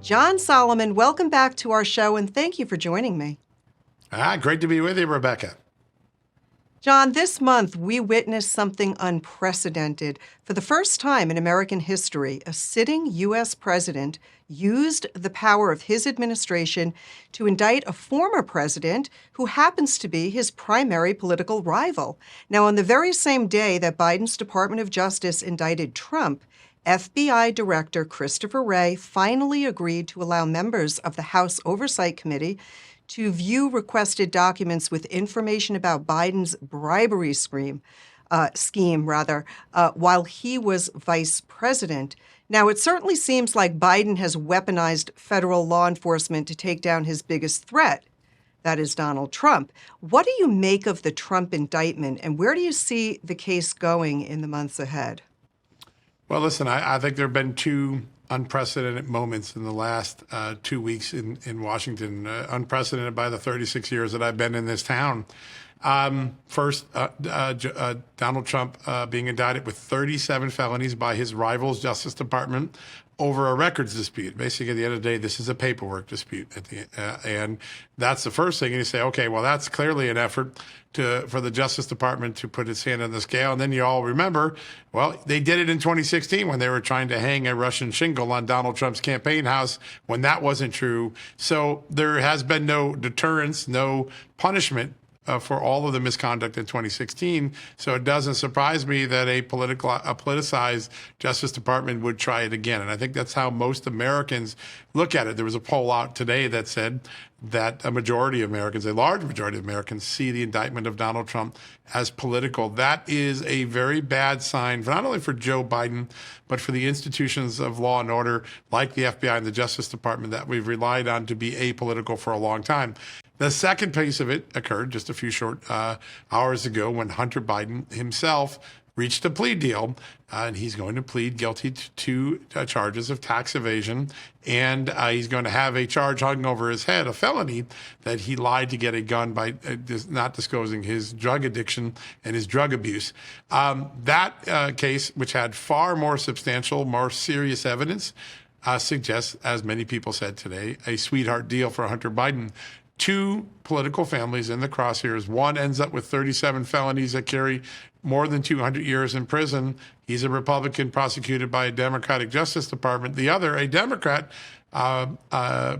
John Solomon, welcome back to our show, and thank you for joining me. Great to be with you, Rebecca. John, this month we witnessed something unprecedented. For the first time in American history, a sitting U.S. president used the power of his administration to indict a former president who happens to be his primary political rival. Now, on the very same day that Biden's Department of Justice indicted Trump, FBI Director Christopher Wray finally agreed to allow members of the House Oversight Committee to view requested documents with information about Biden's bribery scheme, while he was vice president. Now, it certainly seems like Biden has weaponized federal law enforcement to take down his biggest threat. That is Donald Trump. What do you make of the Trump indictment, and where do you see the case going in the months ahead? Well, listen, I think there have been two unprecedented moments in the last 2 weeks in Washington, unprecedented by the 36 years that I've been in this town. First, Donald Trump being indicted with 37 felonies by his rival's Justice Department over a records dispute. Basically, at the end of the day, this is a paperwork dispute. And that's the first thing. And you say, okay, well, that's clearly an effort for the Justice Department to put its hand on the scale. And then you all remember, well, they did it in 2016 when they were trying to hang a Russian shingle on Donald Trump's campaign house when that wasn't true. So there has been no deterrence, no punishment for all of the misconduct in 2016. So it doesn't surprise me that a politicized Justice Department would try it again. And I think that's how most Americans look at it. There was a poll out today that said that a majority of Americans, a large majority of Americans, see the indictment of Donald Trump as political. That is a very bad sign, not only for Joe Biden, but for the institutions of law and order like the FBI and the Justice Department that we've relied on to be apolitical for a long time. The second piece of it occurred just a few short hours ago when Hunter Biden himself reached a plea deal, and he's going to plead guilty to two charges of tax evasion, and he's going to have a charge hung over his head, a felony, that he lied to get a gun by not disclosing his drug addiction and his drug abuse. That case, which had far more substantial, more serious evidence, suggests, as many people said today, a sweetheart deal for Hunter Biden. Two political families in the crosshairs. One ends up with 37 felonies that carry more than 200 years in prison. He's a Republican prosecuted by a Democratic Justice Department. The other, a Democrat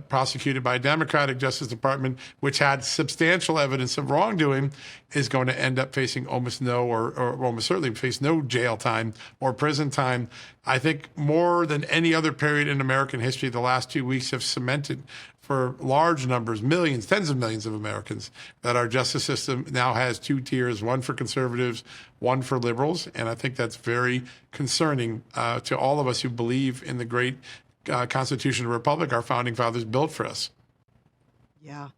prosecuted by a Democratic Justice Department, which had substantial evidence of wrongdoing, is going to end up facing almost no or almost certainly face no jail time or prison time. I think more than any other period in American history, the last 2 weeks have cemented for large numbers, millions, tens of millions of Americans, that our justice system now has two tiers, one for conservatives, one for liberals. And I think that's very concerning to all of us who believe in the great constitutional republic our founding fathers built for us. Yeah.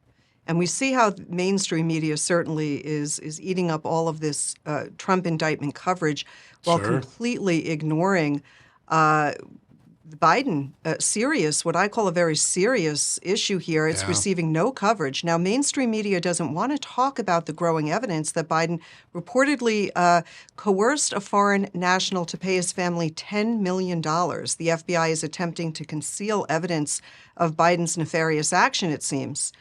And we see how mainstream media certainly is eating up all of this Trump indictment coverage while completely ignoring the Biden what I call a very serious issue here. It's receiving no coverage. Now, mainstream media doesn't want to talk about the growing evidence that Biden reportedly coerced a foreign national to pay his family $10 million. The FBI is attempting to conceal evidence of Biden's nefarious action, it seems.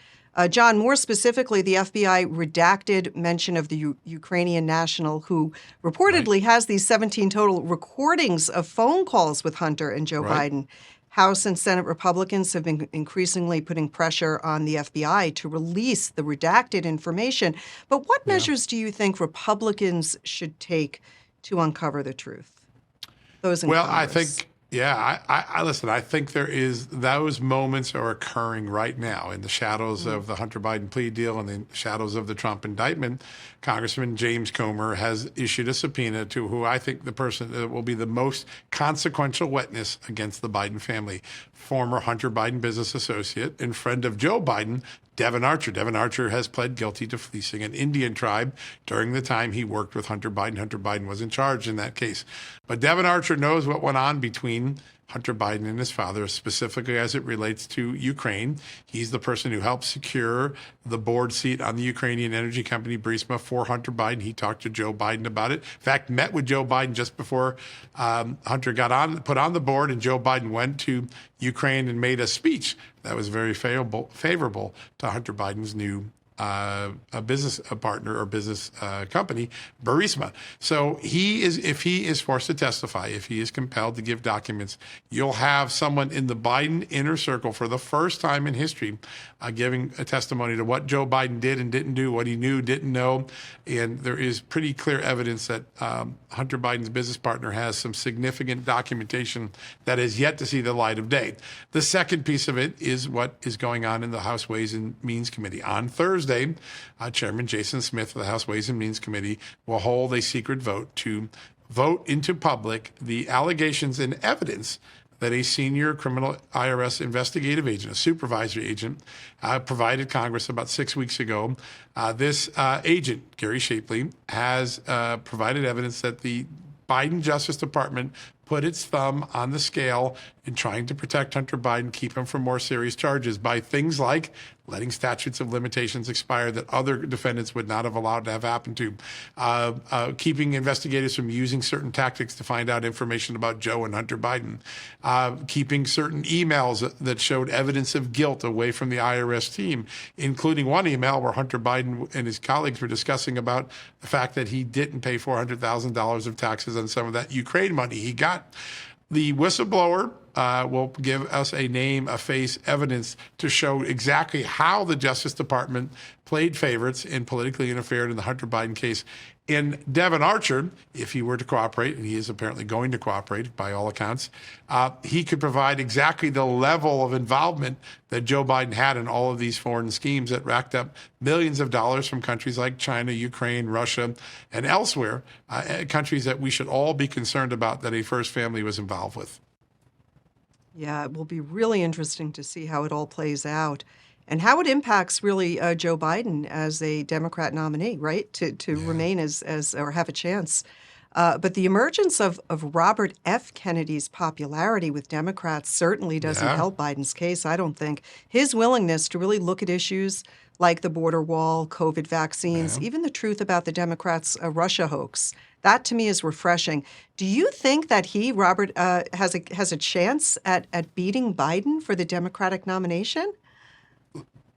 John, more specifically, the FBI redacted mention of the Ukrainian national who reportedly has these 17 total recordings of phone calls with Hunter and Joe Biden. House and Senate Republicans have been increasingly putting pressure on the FBI to release the redacted information. But what measures do you think Republicans should take to uncover the truth? Those in Congress. I think listen, I think those moments are occurring right now in the shadows of the Hunter Biden plea deal and the shadows of the Trump indictment. Congressman James Comer has issued a subpoena to who I think the person that will be the most consequential witness against the Biden family, former Hunter Biden business associate and friend of Joe Biden, Devin Archer. Devin Archer has pled guilty to fleecing an Indian tribe during the time he worked with Hunter Biden. Hunter Biden was in charge in that case. But Devin Archer knows what went on between Hunter Biden and his father, specifically as it relates to Ukraine. He's the person who helped secure the board seat on the Ukrainian energy company Burisma for Hunter Biden. He talked to Joe Biden about it. In fact, met with Joe Biden just before Hunter got put on the board, and Joe Biden went to Ukraine and made a speech that was very favorable to Hunter Biden's new a business partner or business company, Burisma. So if he is forced to testify, if he is compelled to give documents, you'll have someone in the Biden inner circle for the first time in history giving a testimony to what Joe Biden did and didn't do, what he knew, didn't know. And there is pretty clear evidence that Hunter Biden's business partner has some significant documentation that is yet to see the light of day. The second piece of it is what is going on in the House Ways and Means Committee. On Thursday, Chairman Jason Smith of the House Ways and Means Committee will hold a secret vote to vote into public the allegations and evidence that a senior criminal IRS investigative agent, a supervisory agent, provided Congress about 6 weeks ago. This agent, Gary Shapley, has provided evidence that the Biden Justice Department put its thumb on the scale in trying to protect Hunter Biden, keep him from more serious charges by things like letting statutes of limitations expire that other defendants would not have allowed to have happened to, keeping investigators from using certain tactics to find out information about Joe and Hunter Biden, keeping certain emails that showed evidence of guilt away from the IRS team, including one email where Hunter Biden and his colleagues were discussing about the fact that he didn't pay $400,000 of taxes on some of that Ukraine money he got. The whistleblower will give us a name, a face, evidence to show exactly how the Justice Department played favorites and politically interfered in the Hunter Biden case. And Devin Archer, if he were to cooperate, and he is apparently going to cooperate by all accounts, he could provide exactly the level of involvement that Joe Biden had in all of these foreign schemes that racked up millions of dollars from countries like China, Ukraine, Russia, and elsewhere, countries that we should all be concerned about that a first family was involved with. Yeah, it will be really interesting to see how it all plays out and how it impacts really Joe Biden as a Democrat nominee, right? To remain as or have a chance. But the emergence of Robert F. Kennedy's popularity with Democrats certainly doesn't help Biden's case, I don't think. His willingness to really look at issues like the border wall, COVID vaccines, even the truth about the Democrats' Russia hoax. That to me is refreshing. Do you think that Robert, has a chance at beating Biden for the Democratic nomination?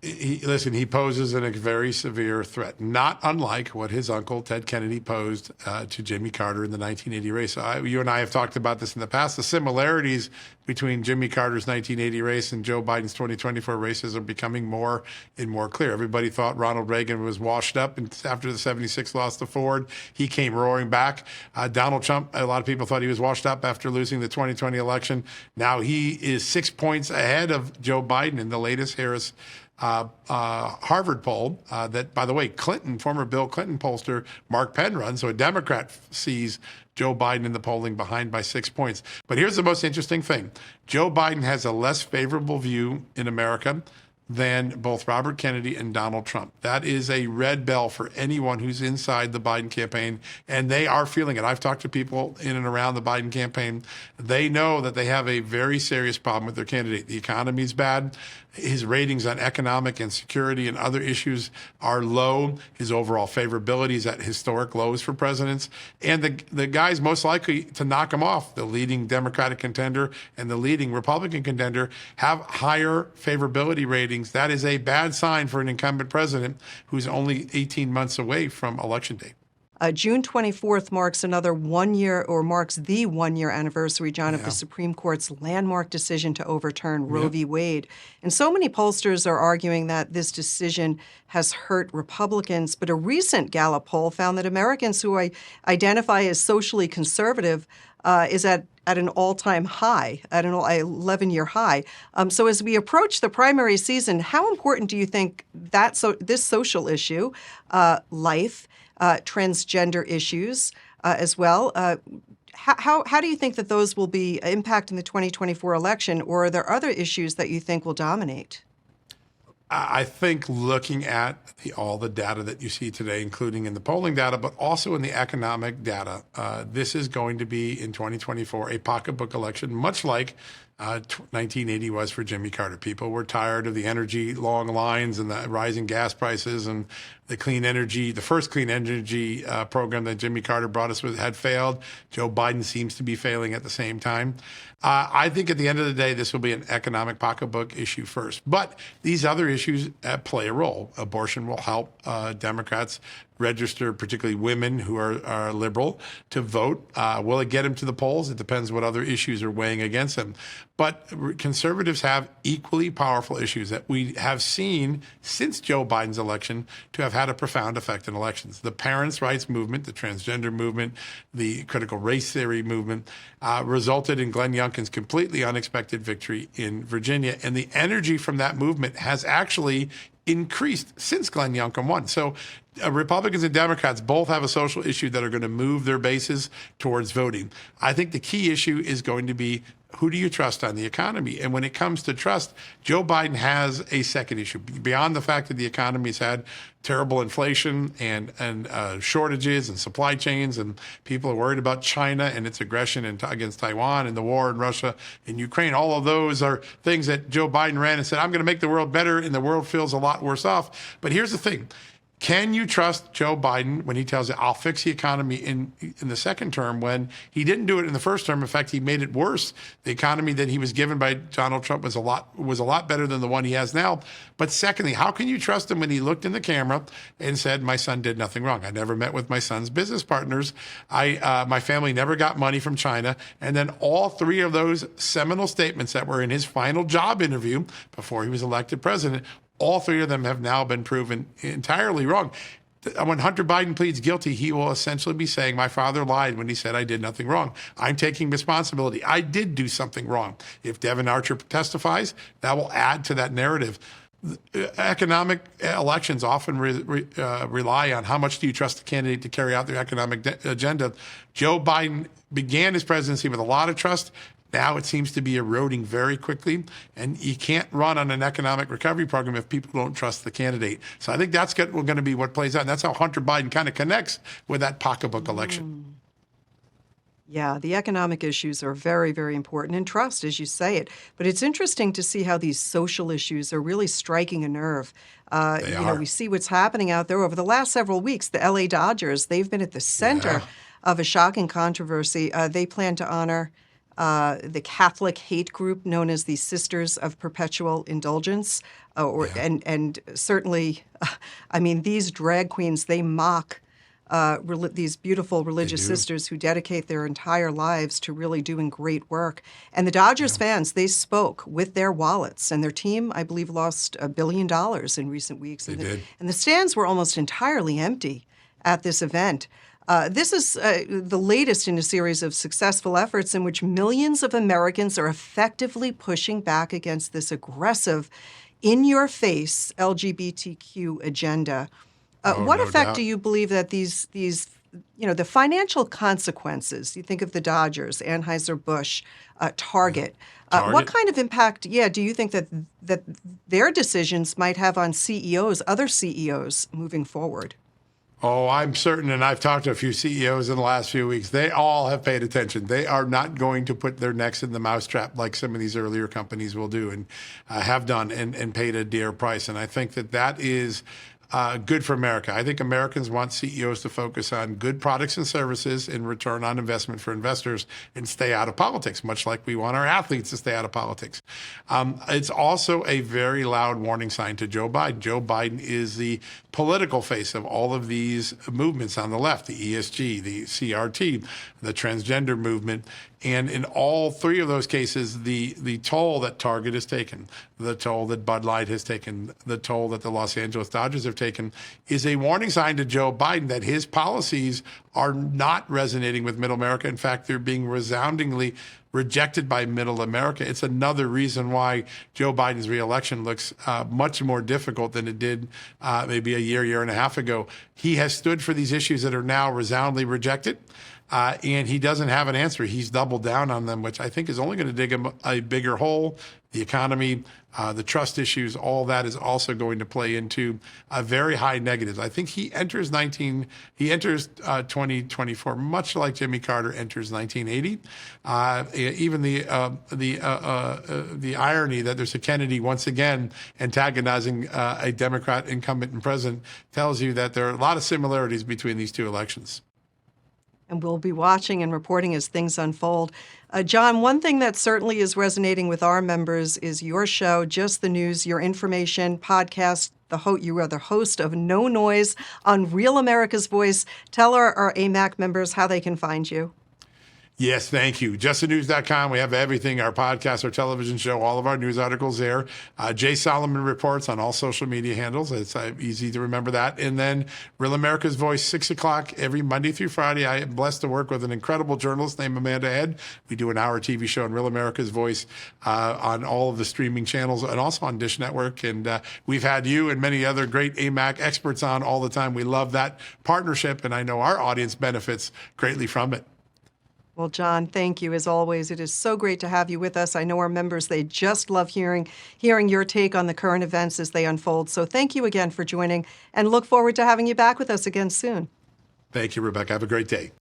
He poses a very severe threat, not unlike what his uncle Ted Kennedy posed to Jimmy Carter in the 1980 race. You and I have talked about this in the past. The similarities between Jimmy Carter's 1980 race and Joe Biden's 2024 races are becoming more and more clear. Everybody thought Ronald Reagan was washed up, and after the 76 loss to Ford, he came roaring back. Donald Trump, a lot of people thought he was washed up after losing the 2020 election. Now he is 6 points ahead of Joe Biden in the latest Harris Harvard poll that, by the way, former Bill Clinton pollster Mark Penn runs. So a Democrat sees Joe Biden in the polling behind by 6 points. But here's the most interesting thing. Joe Biden has a less favorable view in America than both Robert Kennedy and Donald Trump. That is a red bell for anyone who's inside the Biden campaign, and they are feeling it. I've talked to people in and around the Biden campaign. They know that they have a very serious problem with their candidate. The economy's bad. His ratings on economic and security and other issues are low. His overall favorability is at historic lows for presidents. And the guys most likely to knock him off, the leading Democratic contender and the leading Republican contender, have higher favorability ratings. That is a bad sign for an incumbent president who's only 18 months away from Election Day. June 24th marks the 1 year anniversary, John, of the Supreme Court's landmark decision to overturn Roe v. Wade. And so many pollsters are arguing that this decision has hurt Republicans. But a recent Gallup poll found that Americans who identify as socially conservative is at an all-time high, at an 11-year high. So as we approach the primary season, how important do you think this social issue, life, transgender issues as well. How do you think that those will be impacting the 2024 election, or are there other issues that you think will dominate? I think looking at all the data that you see today, including in the polling data, but also in the economic data, this is going to be in 2024 a pocketbook election, much like 1980 was for Jimmy Carter. People were tired of the energy long lines and the rising gas prices, and the first clean energy program that Jimmy Carter brought us with had failed. Joe Biden seems to be failing at the same time. I think at the end of the day, this will be an economic pocketbook issue first. But these other issues play a role. Abortion will help Democrats register, particularly women who are liberal, to vote. Will it get them to the polls? It depends what other issues are weighing against them. But conservatives have equally powerful issues that we have seen since Joe Biden's election to have had a profound effect in elections. The parents' rights movement, the transgender movement, the critical race theory movement resulted in Glenn Youngkin's completely unexpected victory in Virginia. And the energy from that movement has actually increased since Glenn Youngkin won. So Republicans and Democrats both have a social issue that are going to move their bases towards voting. I think the key issue is going to be, who do you trust on the economy? And when it comes to trust, Joe Biden has a second issue. Beyond the fact that the economy's had terrible inflation and shortages and supply chains, and people are worried about China and its aggression against Taiwan and the war in Russia and Ukraine. All of those are things that Joe Biden ran and said, I'm going to make the world better, and the world feels a lot worse off. But here's the thing. Can you trust Joe Biden when he tells you, I'll fix the economy in the second term, when he didn't do it in the first term? In fact, he made it worse. The economy that he was given by Donald Trump was a lot better than the one he has now. But secondly, how can you trust him when he looked in the camera and said, my son did nothing wrong? I never met with my son's business partners. My family never got money from China. And then all three of those seminal statements that were in his final job interview before he was elected president, all three of them have now been proven entirely wrong. When Hunter Biden pleads guilty, he will essentially be saying, my father lied when he said I did nothing wrong. I'm taking responsibility. I did do something wrong. If Devin Archer testifies, that will add to that narrative. Economic elections often rely on how much do you trust the candidate to carry out their economic agenda. Joe Biden began his presidency with a lot of trust. Now it seems to be eroding very quickly, and you can't run on an economic recovery program if people don't trust the candidate. So I think that's going to be what plays out. And that's how Hunter Biden kind of connects with that pocketbook election. Yeah, the economic issues are very, very important, and trust, as you say it. But it's interesting to see how these social issues are really striking a nerve. We see what's happening out there over the last several weeks. The LA Dodgers, they've been at the center of a shocking controversy. They plan to honor the Catholic hate group known as the Sisters of Perpetual Indulgence. And certainly, I mean, these drag queens, they mock these beautiful religious sisters who dedicate their entire lives to really doing great work. And the Dodgers fans, they spoke with their wallets, and their team, I believe, lost $1 billion in recent weeks. They did. And the stands were almost entirely empty at this event. This is the latest in a series of successful efforts in which millions of Americans are effectively pushing back against this aggressive, in-your-face LGBTQ agenda. What effect do you believe that these the financial consequences, you think of the Dodgers, Anheuser-Busch, Target, what kind of impact, do you think that their decisions might have on other CEOs moving forward? Oh, I'm certain, and I've talked to a few CEOs in the last few weeks. They all have paid attention. They are not going to put their necks in the mousetrap like some of these earlier companies will do and have done and paid a dear price. And I think that is good for America. I think Americans want CEOs to focus on good products and services in return on investment for investors and stay out of politics, much like we want our athletes to stay out of politics. It's also a very loud warning sign to Joe Biden. Joe Biden is the political face of all of these movements on the left, the ESG, the CRT, the transgender movement. And in all three of those cases, the toll that Target has taken, the toll that Bud Light has taken, the toll that the Los Angeles Dodgers have taken is a warning sign to Joe Biden that his policies are not resonating with middle America. In fact, they're being resoundingly rejected by middle America. It's another reason why Joe Biden's reelection looks much more difficult than it did maybe a year and a half ago. He has stood for these issues that are now resoundingly rejected. And he doesn't have an answer. He's doubled down on them, which I think is only going to dig him a bigger hole. The economy, the trust issues, all that is also going to play into a very high negatives. I think he enters 2024 much like Jimmy Carter enters 1980. Even the irony that there's a Kennedy once again antagonizing a Democrat incumbent and president tells you that there are a lot of similarities between these two elections. And we'll be watching and reporting as things unfold. John, one thing that certainly is resonating with our members is your show, Just the News, your information podcast. You are the host of No Noise on Real America's Voice. Tell our AMAC members how they can find you. Yes, thank you. JustTheNews.com. We have everything, our podcast, our television show, all of our news articles there. Jay Solomon reports on all social media handles. It's easy to remember that. And then Real America's Voice, 6 o'clock every Monday through Friday. I am blessed to work with an incredible journalist named Amanda Head. We do an hour TV show on Real America's Voice on all of the streaming channels and also on Dish Network. And we've had you and many other great AMAC experts on all the time. We love that partnership, and I know our audience benefits greatly from it. Well, John, thank you. As always, it is so great to have you with us. I know our members, they just love hearing your take on the current events as they unfold. So thank you again for joining, and look forward to having you back with us again soon. Thank you, Rebecca. Have a great day.